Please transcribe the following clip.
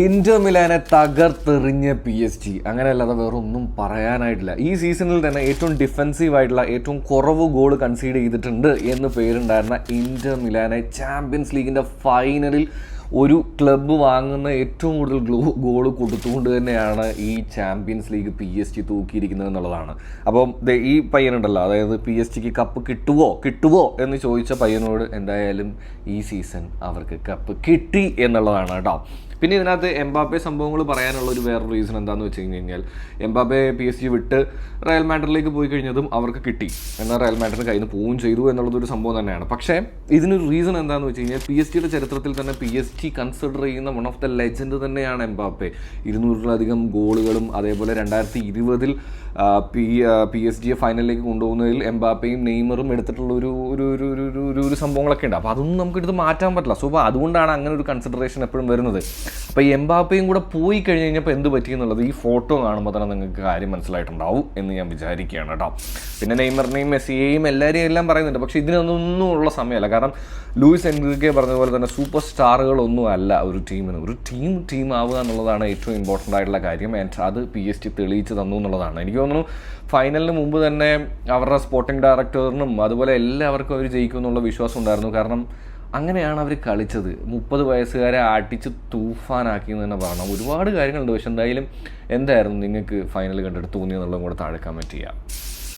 Inter മിലാനെ തകർത്തെറിഞ്ഞ PSG, അങ്ങനെയല്ലാതെ വേറെ ഒന്നും പറയാനായിട്ടില്ല. ഈ സീസണിൽ തന്നെ ഏറ്റവും ഡിഫെൻസീവ് ആയിട്ടുള്ള ഏറ്റവും കുറവ് ഗോൾ കൺസീഡ് ചെയ്തിട്ടുണ്ട് എന്ന് പേരുണ്ടായിരുന്ന ഇന്റർ മിലാനെ ചാമ്പ്യൻസ് ലീഗിൻ്റെ ഫൈനലിൽ ഒരു ക്ലബ്ബ് വാങ്ങുന്ന ഏറ്റവും കൂടുതൽ ഗോൾ കൊടുത്തുകൊണ്ട് തന്നെയാണ് ഈ ചാമ്പ്യൻസ് ലീഗ് PSG തൂക്കിയിരിക്കുന്നത് എന്നുള്ളതാണ്. അപ്പം ഈ പയ്യനുണ്ടല്ലോ, അതായത് PSG കപ്പ് കിട്ടുവോ എന്ന് ചോദിച്ച പയ്യനോട് എന്തായാലും ഈ സീസൺ അവർക്ക് കപ്പ് കിട്ടി എന്നുള്ളതാണ് കേട്ടോ. പിന്നെ ഇതിനകത്ത് എംബാപ്പെ സംഭവങ്ങൾ പറയാനുള്ള ഒരു വേറൊരു റീസൺ എന്താണെന്ന് വെച്ച് കഴിഞ്ഞാൽ, എംബാപ്പെ PSG വിട്ട് റയൽ മാഡ്രിഡിലേക്ക് പോയി കഴിഞ്ഞതും അവർക്ക് കിട്ടി, എന്നാൽ റയൽ മാഡ്രിഡിന് കയ്യിൽ നിന്ന് പോവുകയും ചെയ്തു എന്നുള്ളതൊരു സംഭവം തന്നെയാണ്. പക്ഷേ ഇതിനൊരു റീസൺ എന്താണെന്ന് വെച്ച് കഴിഞ്ഞാൽ, PSG ചരിത്രത്തിൽ തന്നെ PSG കൺസിഡർ ചെയ്യുന്ന വൺ ഓഫ് ദ ലെജൻഡ് തന്നെയാണ് എംബാപ്പെ. 200-ലധികം ഗോളുകളും അതേപോലെ 2020 PSG ഫൈനലിലേക്ക് കൊണ്ടുപോകുന്നതിൽ എംബാപ്പയും നെയ്മറും എടുത്തിട്ടുള്ള ഒരു സംഭവങ്ങളൊക്കെ ഉണ്ട്. അപ്പോൾ അതൊന്നും നമുക്ക് എടുത്ത് മാറ്റാൻ പറ്റില്ല. സോ അപ്പോൾ അതുകൊണ്ടാണ് അങ്ങനെ ഒരു കൺസിഡറേഷൻ എപ്പോഴും വരുന്നത്. അപ്പോൾ ഈ എംബാപ്പയും കൂടെ പോയി കഴിഞ്ഞ് കഴിഞ്ഞപ്പോൾ എന്ത് പറ്റിയെന്നുള്ളത് ഈ ഫോട്ടോ കാണുമ്പോൾ തന്നെ നിങ്ങൾക്ക് കാര്യം മനസ്സിലായിട്ടുണ്ടാവും എന്ന് ഞാൻ വിചാരിക്കുകയാണ് കേട്ടോ. പിന്നെ നെയ്മറിനെയും മെസ്സിയെയും എല്ലാവരെയും എല്ലാം പറയുന്നുണ്ട്, പക്ഷേ ഇതിനൊന്നും ഉള്ള സമയമല്ല. കാരണം ലൂയിസ് എൻറിക്കെ പറഞ്ഞതുപോലെ തന്നെ സൂപ്പർ സ്റ്റാറുകളൊന്നും അല്ല ഒരു ടീമിന്. ഒരു ടീം ആവുക എന്നുള്ളതാണ് ഏറ്റവും ഇമ്പോർട്ടൻ്റ് ആയിട്ടുള്ള കാര്യം. ആൻഡ് അത് PSG തെളിയിച്ച് തന്നു എന്നുള്ളതാണ്. എനിക്ക് തോന്നുന്നു ഫൈനലിന് മുമ്പ് തന്നെ അവരുടെ സ്പോർട്ടിംഗ് ഡയറക്ടറിനും അതുപോലെ എല്ലാവർക്കും അവർ ജയിക്കും എന്നുള്ള വിശ്വാസം ഉണ്ടായിരുന്നു. കാരണം അങ്ങനെയാണ് അവർ കളിച്ചത്. 30 വയസ്സുകാരെ അടിച്ച് തൂഫാനാക്കി എന്ന് തന്നെ പറയണം. ഒരുപാട് കാര്യങ്ങളുണ്ട്. പക്ഷെ എന്തായാലും എന്തായിരുന്നു നിങ്ങൾക്ക് ഫൈനൽ കണ്ടിട്ട് തോന്നിയെന്നുള്ളതും കൂടെ താഴെ കമൻറ്റ് ചെയ്യാം.